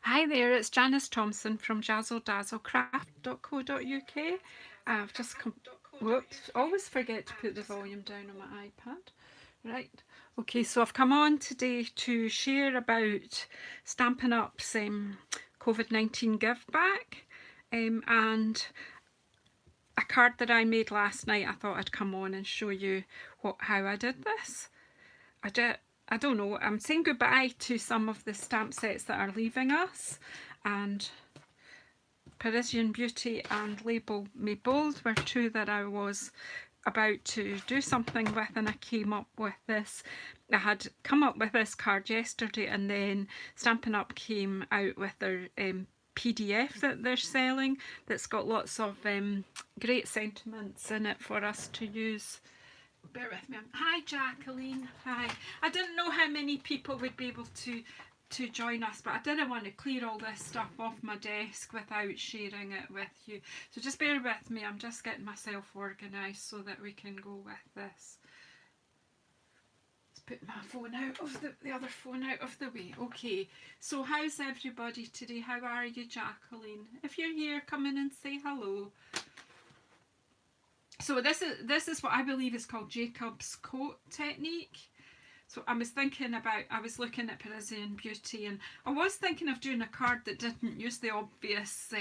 Hi there, it's Janice Thompson from jazzledazzlecraft.co.uk. I've just come. Whoops, always forget to put the volume down on my iPad. Right, okay, so I've come on today to share about Stampin' Up's COVID-19 give back and a card that I made last night. I thought I'd come on and show you how I did this. I don't know, I'm saying goodbye to some of the stamp sets that are leaving us, and Parisian Beauty and Label Me Bold were two that I was about to do something with, and I came up with this. I had come up with this card yesterday, and then Stampin' Up came out with their PDF that they're selling that's got lots of great sentiments in it for us to use. Bear with me. Hi Jacqueline. Hi. I didn't know how many people would be able to join us, but I didn't want to clear all this stuff off my desk without sharing it with you. So just bear with me. I'm just getting myself organised so that we can go with this. Let's put my phone out of the other phone out of the way. Okay. So how's everybody today? How are you, Jacqueline? If you're here, come in and say hello. So this is what I believe is called Jacob's coat technique. So I was looking at Parisian Beauty, and I was thinking of doing a card that didn't use the obvious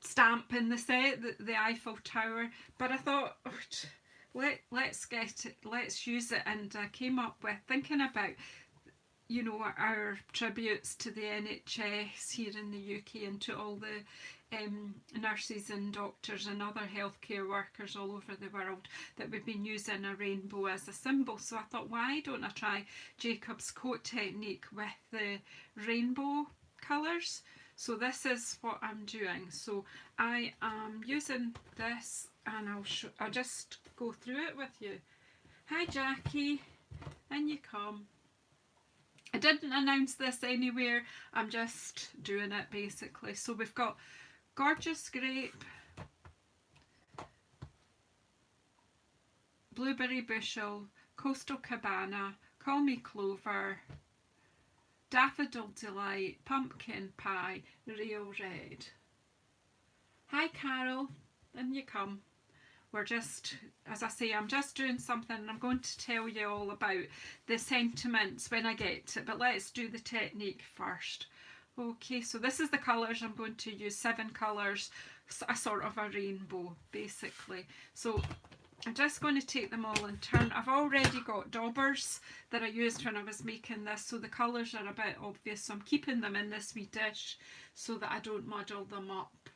stamp in the set, the Eiffel Tower, but I thought, let's use it, and I came up with thinking about our tributes to the NHS here in the UK and to all the nurses and doctors and other healthcare workers all over the world that we've been using a rainbow as a symbol. So I thought, why don't I try Jacob's coat technique with the rainbow colours? So this is what I'm doing. So I am using this, and I'll just go through it with you. Hi Jackie, and you come. I didn't announce this anywhere, I'm just doing it basically. So we've got Gorgeous Grape, Blueberry Bushel, Coastal Cabana, Call Me Clover, Daffodil Delight, Pumpkin Pie, Real Red. Hi Carol, in you come. We're just, as I say, I'm just doing something, and I'm going to tell you all about the sentiments when I get to it, but let's do the technique first. Okay, so this is the colours. I'm going to use 7 colours, a sort of a rainbow basically. So I'm just going to take them all in turn. I've already got daubers that I used when I was making this, so the colours are a bit obvious, so I'm keeping them in this wee dish so that I don't muddle them up.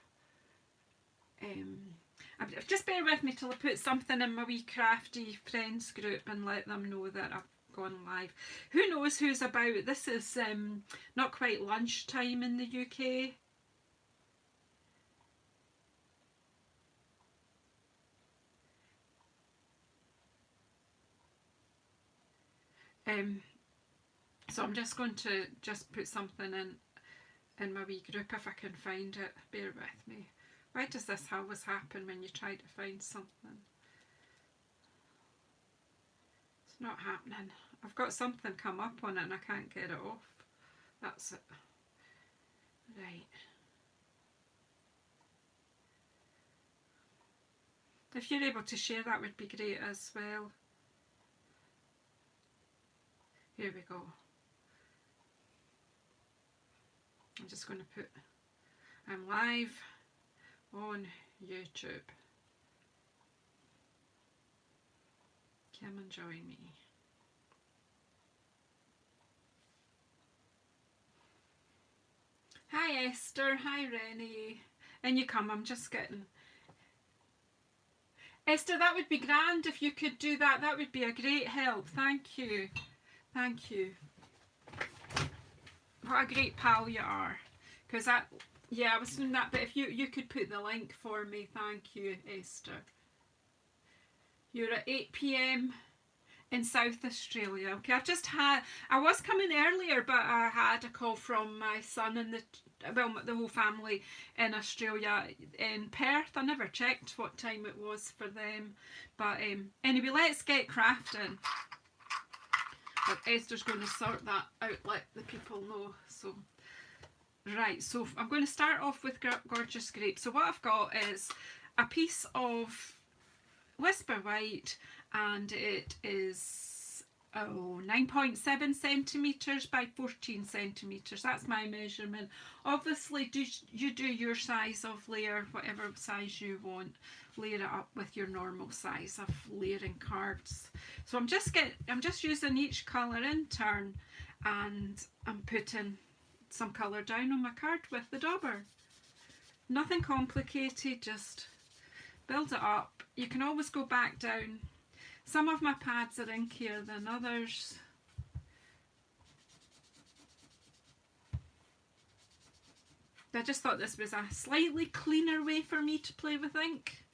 Just bear with me till I put something in my wee crafty friends group and let them know that I've gone live. Who knows who's about? This is not quite lunchtime in the UK. So I'm just going to put something in my wee group if I can find it. Bear with me. Why does this always happen when you try to find something? It's not happening. I've got something come up on it and I can't get it off. That's it. Right. If you're able to share, that would be great as well. Here we go. I'm just going to put, I'm live on YouTube. Come and join me. Hi Esther, hi Rennie. And you come, I'm just getting... Esther, that would be grand if you could do that. That would be a great help. Thank you. Thank you. What a great pal you are. Because that, yeah, I was doing that, but if you could put the link for me, thank you, Esther. You're at 8 PM in South Australia. Okay, I was coming earlier, but I had a call from my son and the whole family in Australia, in Perth. I never checked what time it was for them. But anyway, let's get crafting. But Esther's going to sort that out, let the people know. So, right, so I'm going to start off with Gorgeous Grape. So what I've got is a piece of Whisper White, and it is 9.7 centimetres by 14 centimetres. That's my measurement. Obviously, you do your size of layer, whatever size you want. Layer it up with your normal size of layering cards. So I'm just using each colour in turn, and I'm putting some colour down on my card with the dauber. Nothing complicated, just build it up. You can always go back down. Some of my pads are inkier than others. I just thought this was a slightly cleaner way for me to play with ink,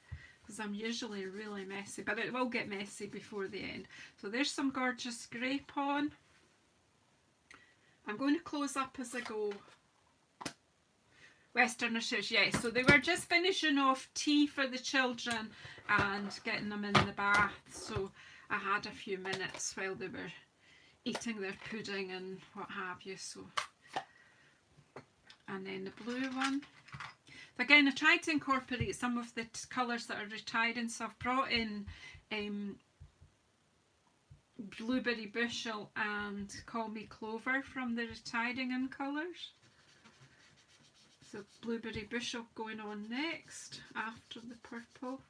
because I'm usually really messy, but it will get messy before the end. So there's some Gorgeous Grape on. I'm going to close up as I go. Westerners, yes. So they were just finishing off tea for the children and getting them in the bath. So I had a few minutes while they were eating their pudding and what have you. So, and then the blue one. Again, I tried to incorporate some of the colours that are retiring. So I've brought in Blueberry Bushel and Call Me Clover from the retiring in colours. So Blueberry Bushel going on next after the purple.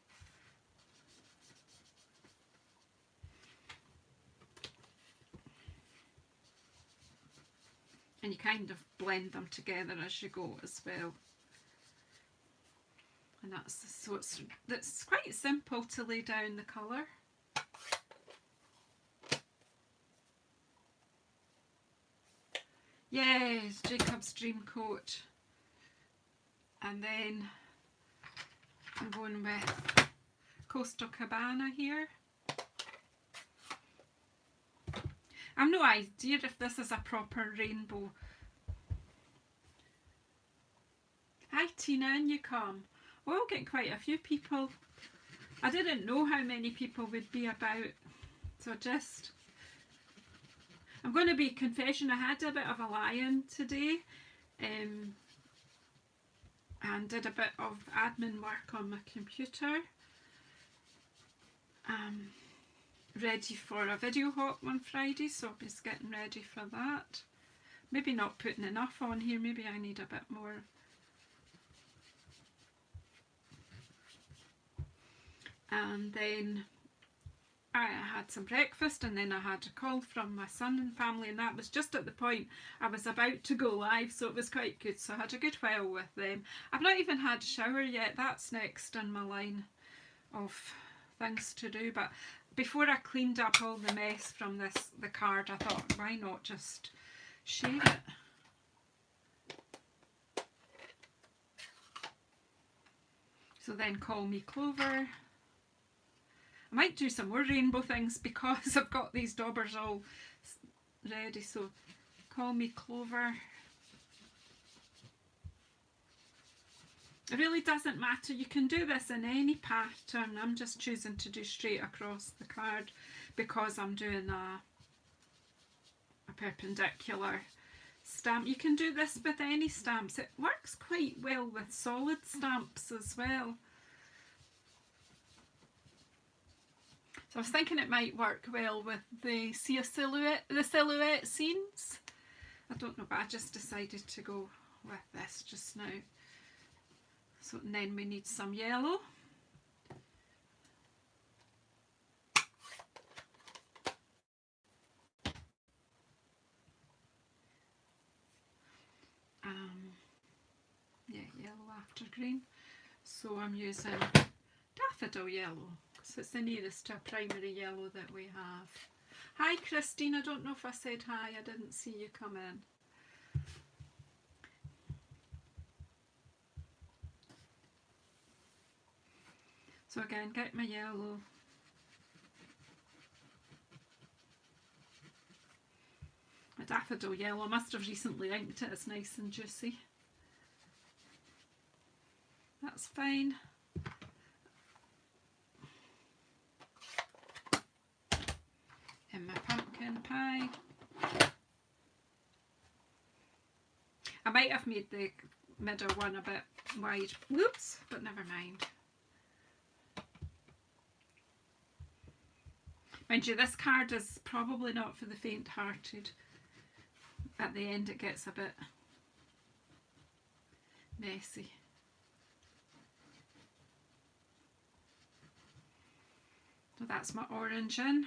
And you kind of blend them together as you go as well. And that's quite simple to lay down the colour. Yes, Jacob's Dream Coat. And then I'm going with Coastal Cabana here. I've no idea if this is a proper rainbow. Hi Tina, in you come. We'll get quite a few people. I didn't know how many people would be about, so I'm going to be confession, I had a bit of a lie-in today, and did a bit of admin work on my computer. Ready for a video hop on Friday, so I'm just getting ready for that. Maybe not putting enough on here, maybe I need a bit more. And then I had some breakfast, and then I had a call from my son and family, and that was just at the point I was about to go live, so it was quite good. So I had a good while with them. I've not even had a shower yet. That's next in my line of things to do. But before I cleaned up all the mess from the card, I thought, why not just share it? So then Call Me Clover. I might do some more rainbow things because I've got these daubers all ready. So Call Me Clover. It really doesn't matter. You can do this in any pattern. I'm just choosing to do straight across the card because I'm doing a perpendicular stamp. You can do this with any stamps. It works quite well with solid stamps as well. So I was thinking it might work well with the silhouette scenes. I don't know, but I just decided to go with this just now. So and then we need some yellow. Yeah, yellow after green. So I'm using daffodil yellow. So it's the nearest to a primary yellow that we have. Hi Christine, I don't know if I said hi, I didn't see you come in. So again, get my yellow. A daffodil yellow, I must have recently inked it, it's nice and juicy. That's fine. In my pumpkin pie. have made the middle one a bit wide. Whoops, but never mind. Mind you, this card is probably not for the faint-hearted. At the end it gets a bit messy. So that's my orange in.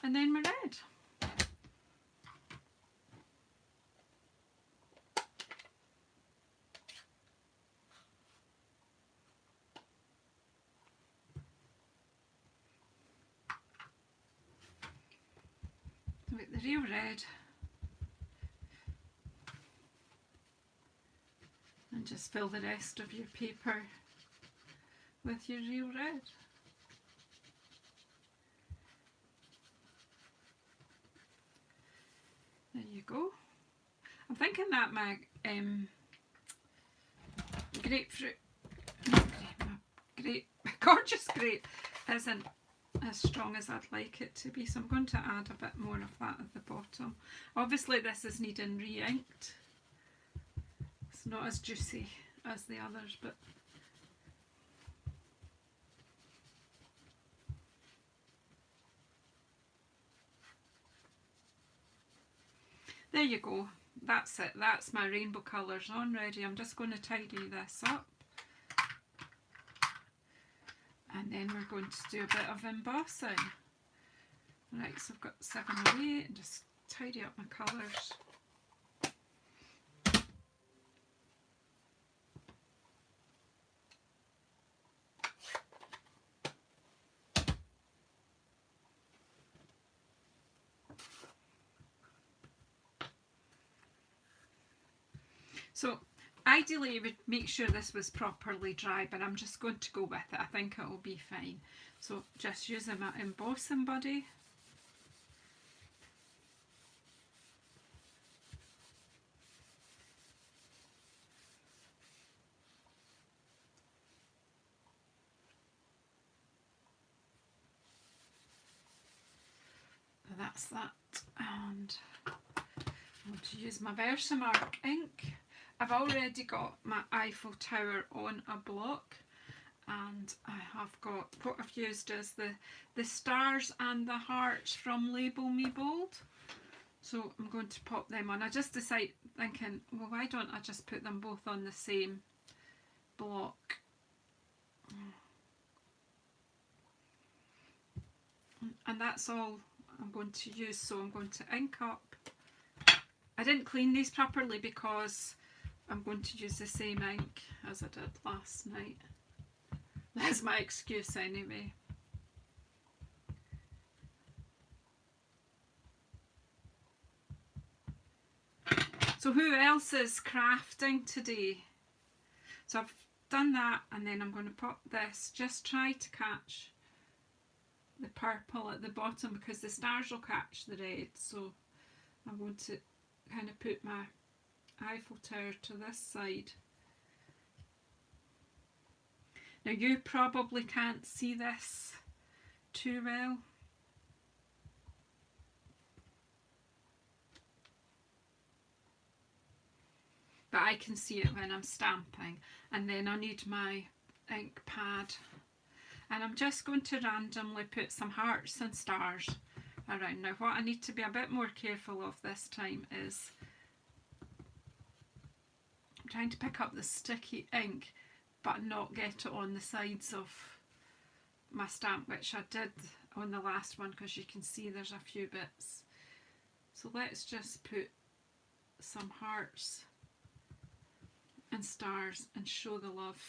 And then my red. With the real red. And just fill the rest of your paper with your real red. There you go. I'm thinking that my grapefruit, gorgeous grape isn't as strong as I'd like it to be, so I'm going to add a bit more of that at the bottom. Obviously this is needing re-inked. It's not as juicy as the others, but there you go. That's it. That's my rainbow colours on ready. I'm just going to tidy this up. And then we're going to do a bit of embossing. Right, so I've got 7 away and just tidy up my colours. So ideally you would make sure this was properly dry, but I'm just going to go with it. I think it will be fine. So just using my embossing buddy. That's that. And I'm going to use my Versamark ink. I've already got my Eiffel Tower on a block, and I have got, what I've used is the stars and the hearts from Label Me Bold. So I'm going to pop them on. I just decided, thinking, well, why don't I just put them both on the same block? And that's all I'm going to use. So I'm going to ink up. I didn't clean these properly because I'm going to use the same ink as I did last night. That's my excuse anyway. So who else is crafting today? So I've done that, and then I'm going to pop this. Just try to catch the purple at the bottom because the stars will catch the red. So I'm going to kind of put my Eiffel Tower to this side. Now you probably can't see this too well, but I can see it when I'm stamping. And then I need my ink pad, and I'm just going to randomly put some hearts and stars around. Now what I need to be a bit more careful of this time is I'm trying to pick up the sticky ink but not get it on the sides of my stamp, which I did on the last one because you can see there's a few bits. So let's just put some hearts and stars and show the love.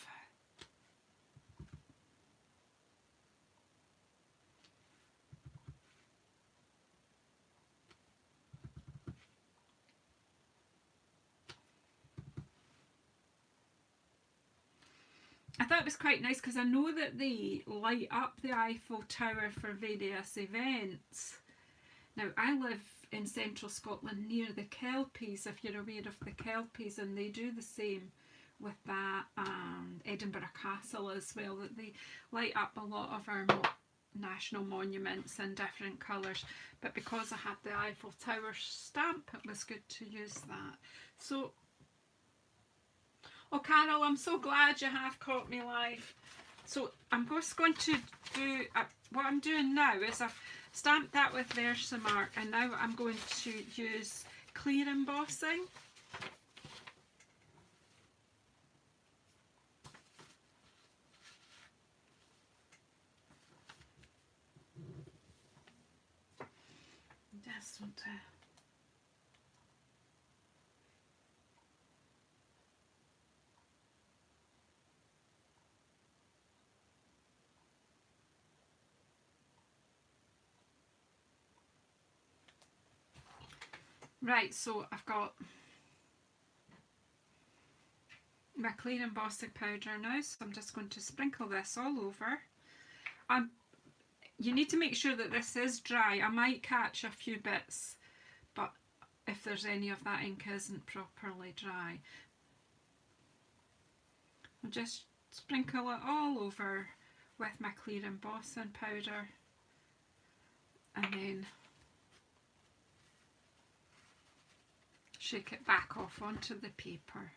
I thought it was quite nice because I know that they light up the Eiffel Tower for various events. Now I live in central Scotland near the Kelpies, if you're aware of the Kelpies, and they do the same with that, and Edinburgh Castle as well, that they light up a lot of our national monuments in different colours, but because I had the Eiffel Tower stamp, it was good to use that. So, oh Carol, I'm so glad you have caught me live. So I'm just going to do, what I'm doing now is I've stamped that with Versamark, and now I'm going to use clear embossing. Just want to... Right, so I've got my clear embossing powder now, so I'm just going to sprinkle this all over. You need to make sure that this is dry. I might catch a few bits, but if there's any of that ink isn't properly dry, I'll just sprinkle it all over with my clear embossing powder, and then shake it back off onto the paper.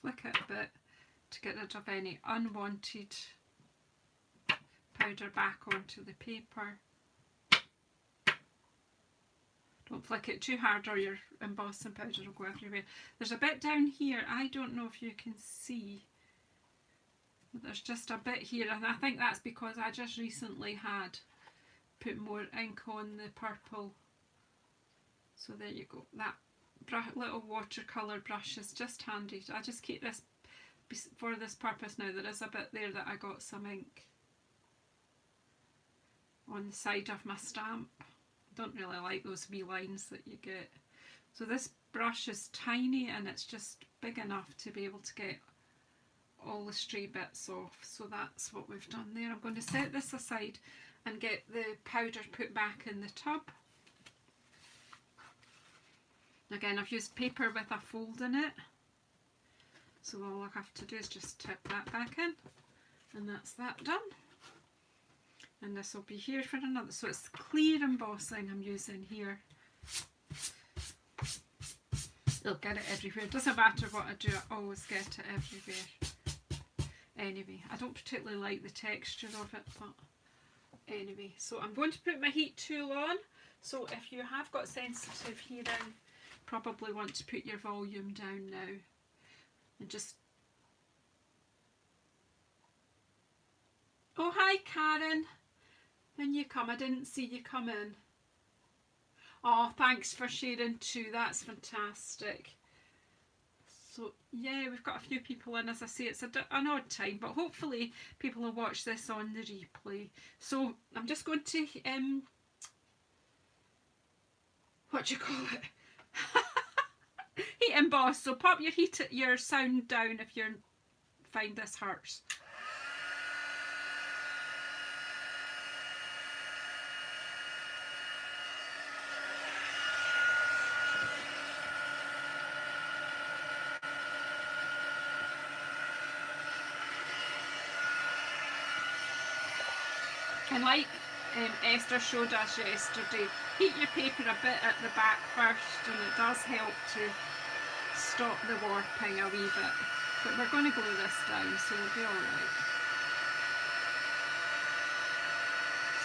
Flick it a bit to get rid of any unwanted powder back onto the paper. Don't flick it too hard or your embossing powder will go everywhere. There's a bit down here, I don't know if you can see. There's just a bit here, and I think that's because I just recently had put more ink on the purple. So there you go. That little watercolour brush is just handy. I just keep this for this purpose now. There is a bit there that I got some ink on the side of my stamp. Don't really like those wee lines that you get. So this brush is tiny and it's just big enough to be able to get all the stray bits off. So that's what we've done there. I'm going to set this aside and get the powder put back in the tub. Again, I've used paper with a fold in it. So all I have to do is just tip that back in, and that's that done. And this will be here for another, so it's clear embossing I'm using here. You'll get it everywhere. It doesn't matter what I do, I always get it everywhere. Anyway, I don't particularly like the texture of it, but anyway. So I'm going to put my heat tool on. So if you have got sensitive hearing, probably want to put your volume down now. And just... Oh, hi Karen. In you come. I didn't see you come in. Oh, thanks for sharing too. That's fantastic. So yeah, we've got a few people in. As I say, it's an odd time, but hopefully people will watch this on the replay. So I'm just going to what do you call it? Heat emboss. So pop your sound down if you find this hurts. And like Esther showed us yesterday, heat your paper a bit at the back first, and it does help to stop the warping a wee bit. But we're going to glue this down, so we'll be alright.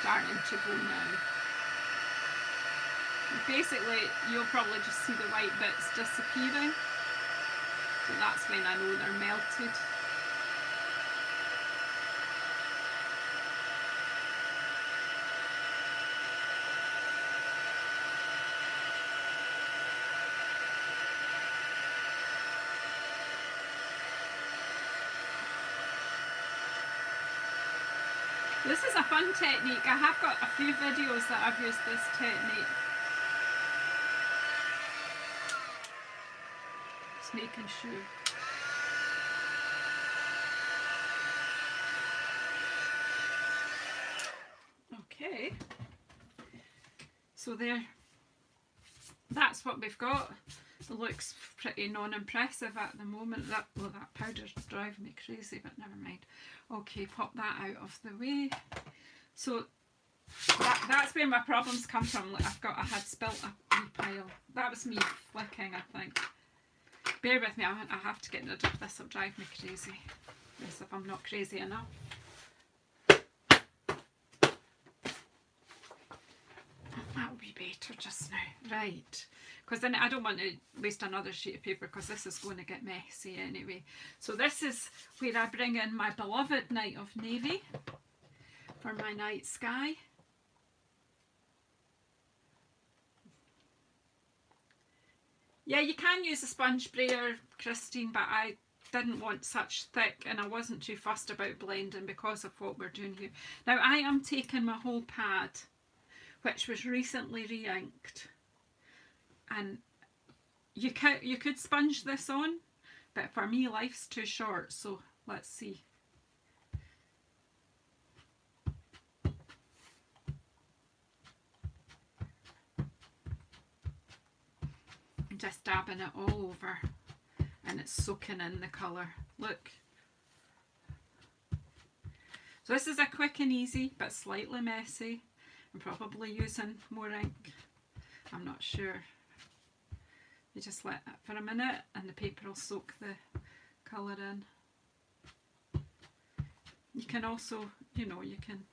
Starting to go now. And basically, you'll probably just see the white bits disappearing. So that's when I know they're melted. This is a fun technique. I have got a few videos that I've used this technique. Just making sure. Okay. So there, that's what we've got. looks pretty non-impressive at the moment. That powder's driving me crazy, but never mind. Okay, pop that out of the way. So that's where my problems come from. Like I had spilt a wee pile. That was me flicking, I think. Bear with me, I have to get rid of this, it'll drive me crazy. As if I'm not crazy enough. That'll be better just now. Right. Because then I don't want to waste another sheet of paper because this is going to get messy anyway. So this is where I bring in my beloved Night of Navy for my night sky. Yeah, you can use a sponge brayer, Christine, but I didn't want such thick and I wasn't too fussed about blending because of what we're doing here. Now I am taking my whole pad, which was recently re-inked, and you could sponge this on, but for me life's too short, so let's see. Just dabbing it all over and it's soaking in the colour. Look. So this is a quick and easy but slightly messy. I'm probably using more ink. I'm not sure. You just let it for a minute and the paper will soak the colour in. You can also, you know, you can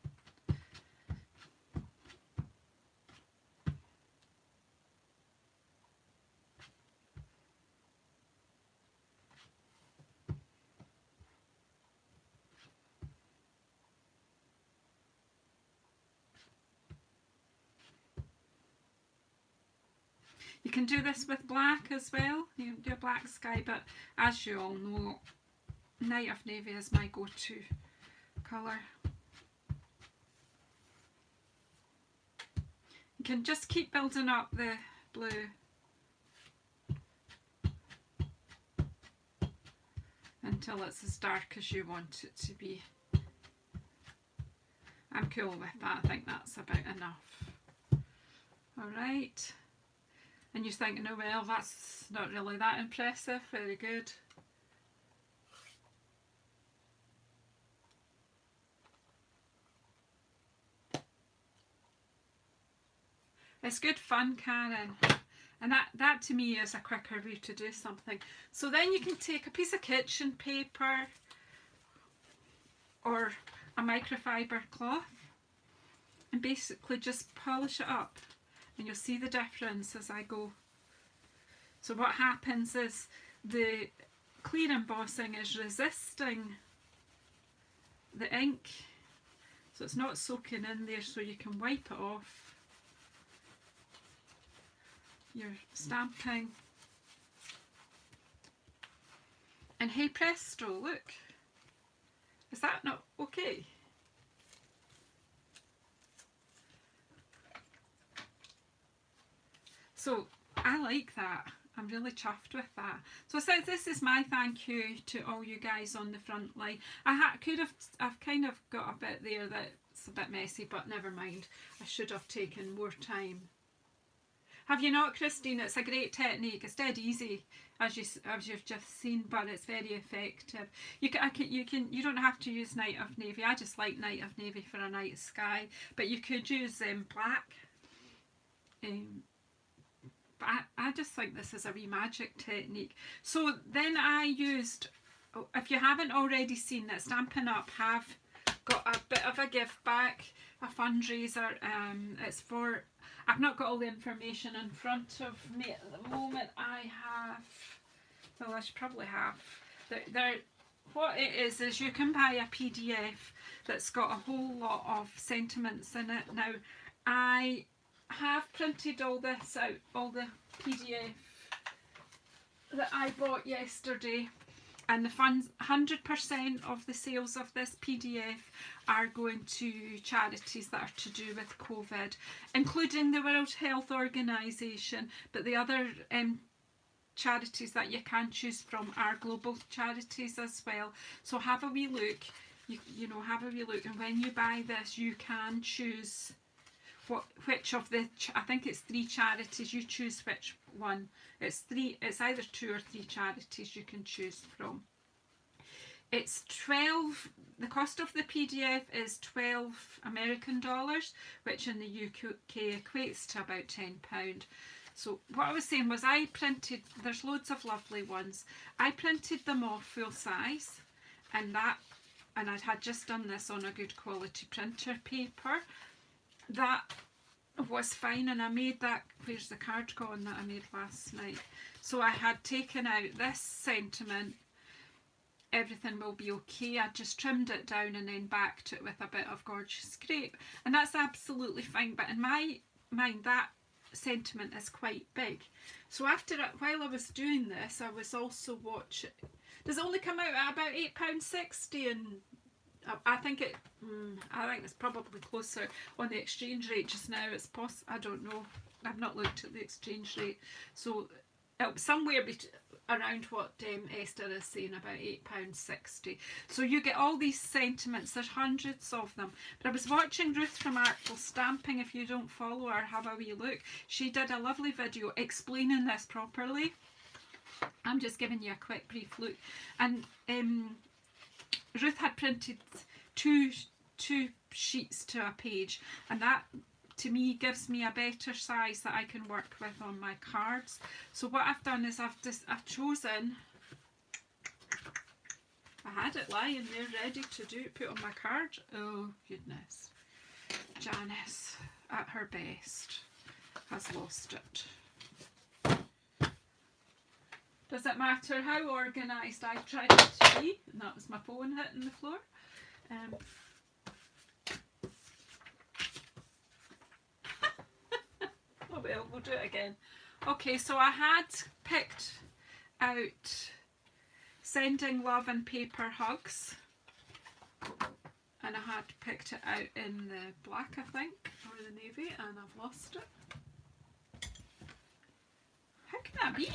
You can do this with black as well. You can do a black sky, but as you all know, Night of Navy is my go-to colour. You can just keep building up the blue. Until it's as dark as you want it to be. I'm cool with that. I think that's about enough. Alright. And you're thinking, oh well, that's not really that impressive. Very good. It's good fun, Karen. And that to me is a quicker way to do something. So then you can take a piece of kitchen paper or a microfiber cloth and basically just polish it up. And you'll see the difference as I go. So what happens is the clear embossing is resisting the ink, so it's not soaking in there, so you can wipe it off. You're stamping, and hey presto, look, is that not okay? So I like that. I'm really chuffed with that. So since this is my thank you to all you guys on the front line, I've kind of got a bit there that's a bit messy, but never mind. I should have taken more time. Have you not, Christine? It's a great technique. It's dead easy, as you've just seen, but it's very effective. You don't have to use Night of Navy. I just like Night of Navy for a night sky, but you could use black. But I just think this is a wee magic technique. So then I used, if you haven't already seen it, Stampin' Up have got a bit of a give back, a fundraiser. It's for, I've not got all the information in front of me at the moment. I have, well I should probably have, what it is you can buy a PDF that's got a whole lot of sentiments in it. Now I have printed all this out, all the PDF that I bought yesterday, and the funds, 100% of the sales of this PDF are going to charities that are to do with COVID, including the World Health Organisation, but the other charities that you can choose from are global charities as well. So have a wee look, you know, have a wee look, and when you buy this you can choose which of the, I think it's 3 charities, you choose which one. It's either 2 or 3 charities you can choose from. It's 12, the cost of the PDF is 12 American dollars, which in the UK equates to about £10. So what I was saying was I printed, there's loads of lovely ones. I printed them off full size, and I had just done this on a good quality printer paper. That was fine, and I made that, where's the card gone that I made last night? So I had taken out this sentiment, everything will be okay. I just trimmed it down and then backed it with a bit of gorgeous crepe, and that's absolutely fine. But in my mind, that sentiment is quite big. So while I was doing this, I was also watching. Does it only come out at about £8.60? And I think it's probably closer on the exchange rate just now. It's I don't know. I've not looked at the exchange rate. So somewhere around what Esther is saying, about £8.60. So you get all these sentiments. There's hundreds of them. But I was watching Ruth from Artful Stamping. If you don't follow her, have a wee look. She did a lovely video explaining this properly. I'm just giving you a quick brief look. And Ruth had printed two sheets to a page, and that to me gives me a better size that I can work with on my cards. So what I've done is I've chosen, I had it lying there ready to put on my card. Oh goodness, Janice at her best has lost it. Does it matter how organised I tried to be? And that was my phone hitting the floor. Oh well, we'll do it again. Okay, so I had picked out Sending Love and Paper Hugs. And I had picked it out in the black, I think, or the navy, and I've lost it. How can that be?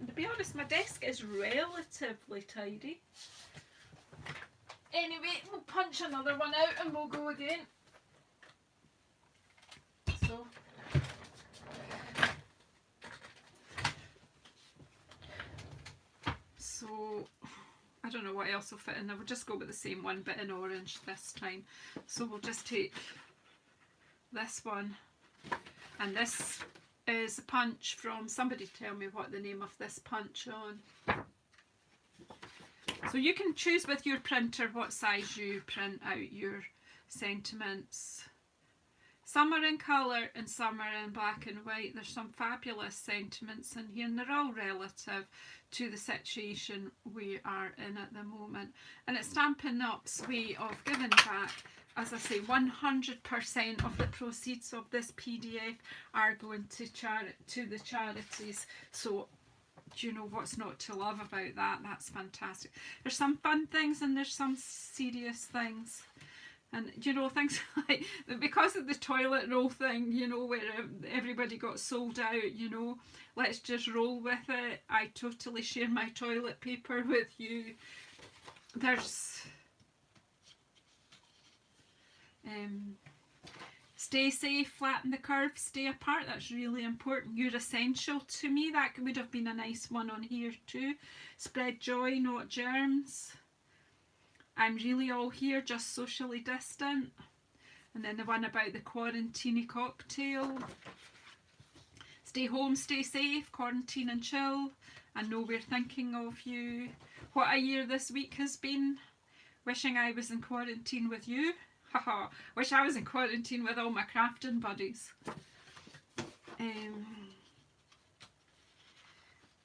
To be honest, my desk is relatively tidy. Anyway, we'll punch another one out and we'll go again. So I don't know what else will fit in there. We'll just go with the same one, but in orange this time. So we'll just take this one, and this is a punch from, somebody tell me what the name of this punch on. So you can choose with your printer what size you print out your sentiments. Some are in colour and some are in black and white. There's some fabulous sentiments in here, and they're all relative to the situation we are in at the moment. And it's Stampin' Up's way of giving back. As I say, 100% of the proceeds of this PDF are going to the charities. So, do you know what's not to love about that? That's fantastic. There's some fun things and there's some serious things. And, you know, things like, because of the toilet roll thing, you know, where everybody got sold out, you know, let's just roll with it. I totally share my toilet paper with you. There's stay safe, flatten the curves, stay apart. That's really important. You're essential to me. That would have been a nice one on here too. Spread joy, not germs. I'm really all here, just socially distant. And then the one about the quarantine cocktail. Stay home, stay safe, quarantine and chill. I know we're thinking of you. What a year this week has been. Wishing I was in quarantine with you. Haha, wish I was in quarantine with all my crafting buddies.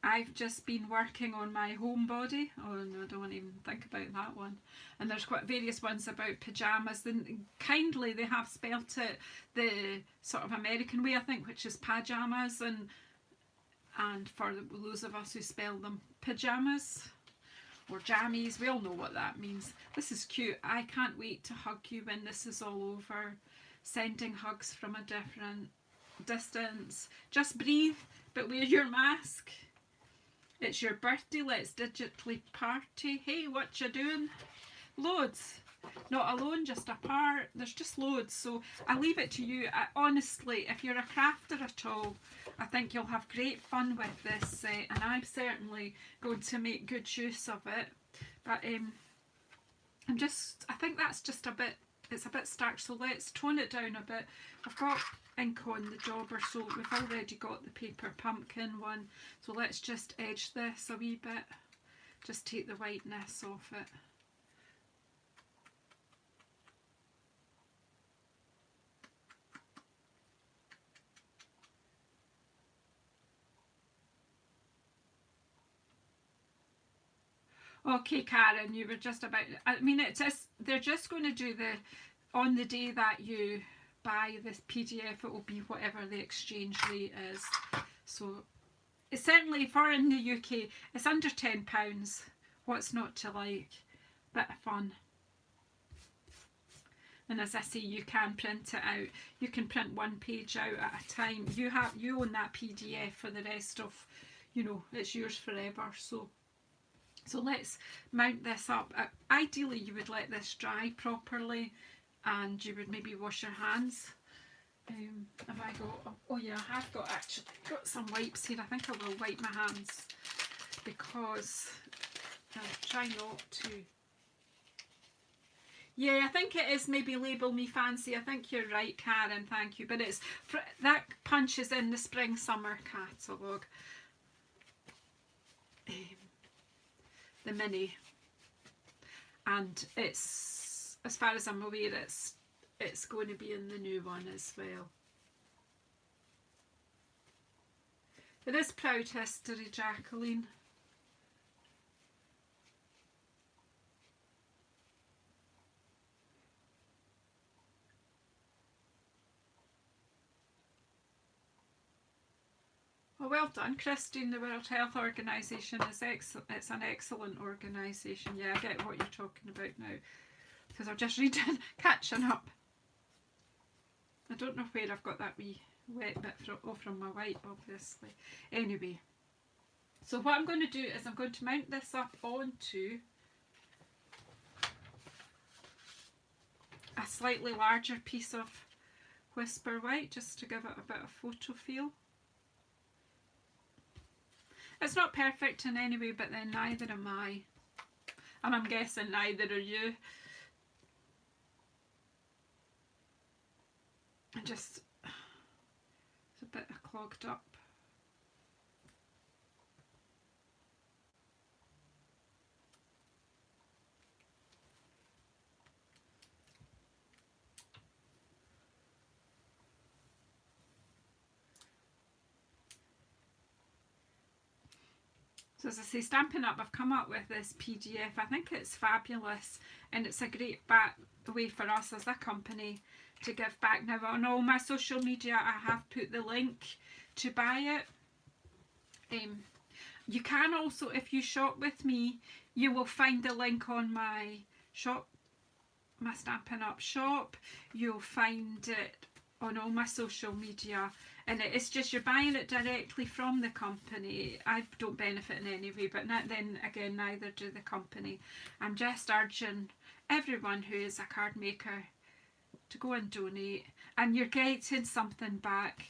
I've just been working on my homebody. Oh no, I don't want to even think about that one. And there's quite various ones about pyjamas. And kindly they have spelt it the sort of American way, I think, which is pajamas. And for those of us who spell them pyjamas or jammies, we all know what that means. This is cute. I can't wait to hug you when this is all over. Sending hugs from a different distance. Just breathe, but wear your mask. It's your birthday, let's digitally party. Hey, what you doing? Loads. not alone, just apart. There's just loads, so I leave it to you. Honestly, if you're a crafter at all, I think you'll have great fun with this set, and I'm certainly going to make good use of it. But I think that's just a bit, it's a bit stark, so let's tone it down a bit. I've got ink on the jobber, so we've already got the paper pumpkin one, so let's just edge this a wee bit, just take the whiteness off it. Okay, Karen, you were just about, I mean, they're just going to do on the day that you buy this PDF, it will be whatever the exchange rate is. So it's certainly, for in the UK, it's under £10. What's not to like? Bit of fun. And as I say, you can print it out. You can print one page out at a time. You own that PDF for the rest of, it's yours forever. So let's mount this up. Ideally, you would let this dry properly, and you would maybe wash your hands. Have I got? Oh yeah, I have actually got some wipes here. I think I will wipe my hands because I'll try not to. Yeah, I think it is maybe Label Me Fancy. I think you're right, Karen, thank you. But that punches in the Spring Summer catalogue. The mini. And it's, as far as I'm aware, it's going to be in the new one as well. It is Proud History, Jacqueline. Well done, Christine. The World Health Organisation is excellent. It's an excellent organisation. Yeah, I get what you're talking about now, because I'm just reading, catching up. I don't know where I've got that wee wet bit from my white, obviously. Anyway, so what I'm going to do is I'm going to mount this up onto a slightly larger piece of Whisper White, just to give it a bit of photo feel. It's not perfect in any way, but then neither am I. And I'm guessing neither are you. It's a bit clogged up. So as I say, Stampin' Up, I've come up with this PDF. I think it's fabulous, and it's a great way for us as a company to give back. Now, on all my social media, I have put the link to buy it. You can also, if you shop with me, you will find the link on my shop, my Stampin' Up shop. You'll find it on all my social media, and it's just you're buying it directly from the company. I don't benefit in any way, but then again, neither do the company. I'm just urging everyone who is a card maker to go and donate, and you're getting something back,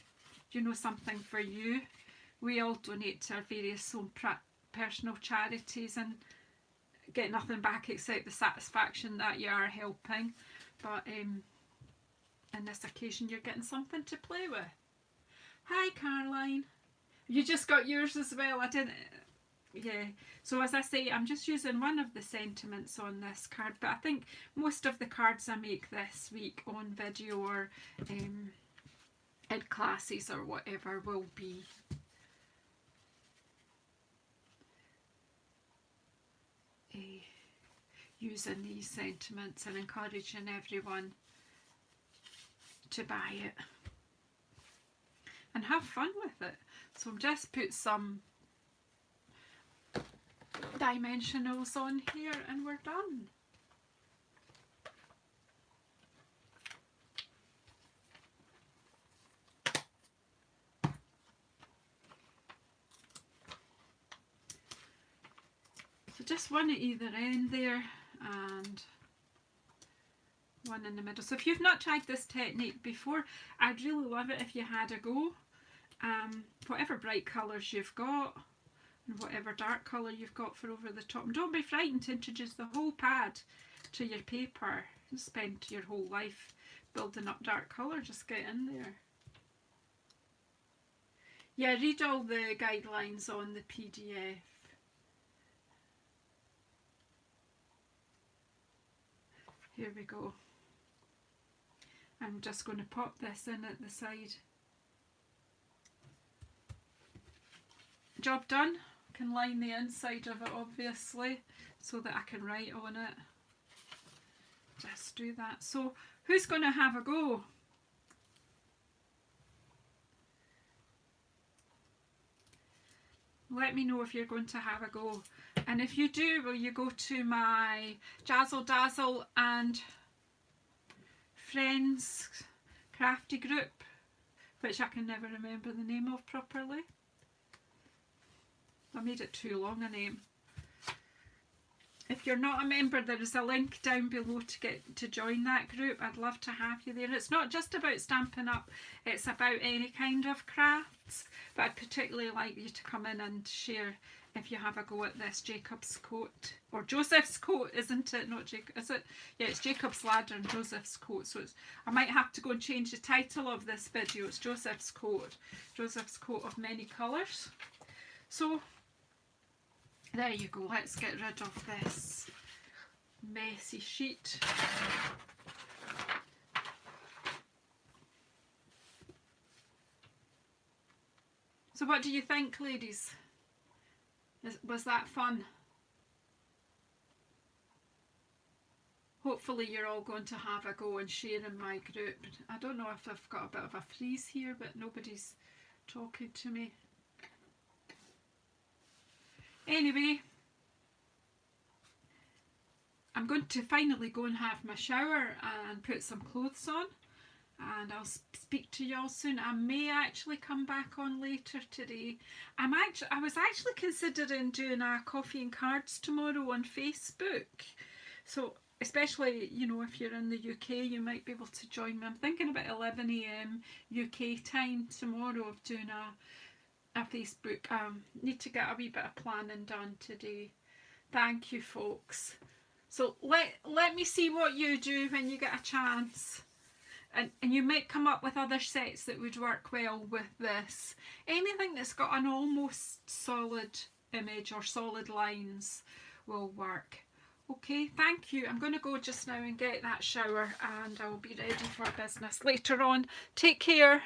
something for you. We all donate to our various own personal charities and get nothing back except the satisfaction that you are helping. But on this occasion, you're getting something to play with. Hi, Caroline. You just got yours as well. I didn't. Yeah. So as I say, I'm just using one of the sentiments on this card, but I think most of the cards I make this week on video or in classes or whatever will be using these sentiments and encouraging everyone to buy it and have fun with it. So I've just put some dimensionals on here and we're done. So just one at either end there, and one in the middle. So if you've not tried this technique before, I'd really love it if you had a go. Whatever bright colours you've got and whatever dark colour you've got for over the top. And don't be frightened to introduce the whole pad to your paper. You spend your whole life building up dark colour, just get in there. Yeah, read all the guidelines on the PDF. Here we go. I'm just going to pop this in at the side. Job done. I can line the inside of it obviously so that I can write on it. Just do that. So who's going to have a go? Let me know if you're going to have a go. And if you do, will you go to my Jazzle Dazzle and Friends Crafty group, which I can never remember the name of properly. I made it too long a name. If you're not a member, there is a link down below to join that group. I'd love to have you there. It's not just about Stampin' Up, it's about any kind of crafts, but I'd particularly like you to come in and share if you have a go at this Jacob's coat, or Joseph's coat, isn't it? Not Jacob, is it? Yeah, it's Jacob's ladder and Joseph's coat. So I might have to go and change the title of this video. It's Joseph's coat of many colours. So there you go. Let's get rid of this messy sheet. So what do you think, ladies? Was that fun? Hopefully you're all going to have a go and share in my group. I don't know if I've got a bit of a freeze here, but nobody's talking to me. Anyway, I'm going to finally go and have my shower and put some clothes on, and I'll speak to y'all soon. I may actually come back on later today. I was actually considering doing a coffee and cards tomorrow on Facebook. So especially, you know, if you're in the UK, you might be able to join me. I'm thinking about 11 AM UK time tomorrow of doing a Facebook. Need to get a wee bit of planning done today. Thank you, folks. So let me see what you do when you get a chance. And you might come up with other sets that would work well with this. Anything that's got an almost solid image or solid lines will work. Okay, thank you. I'm going to go just now and get that shower, and I'll be ready for business later on. Take care.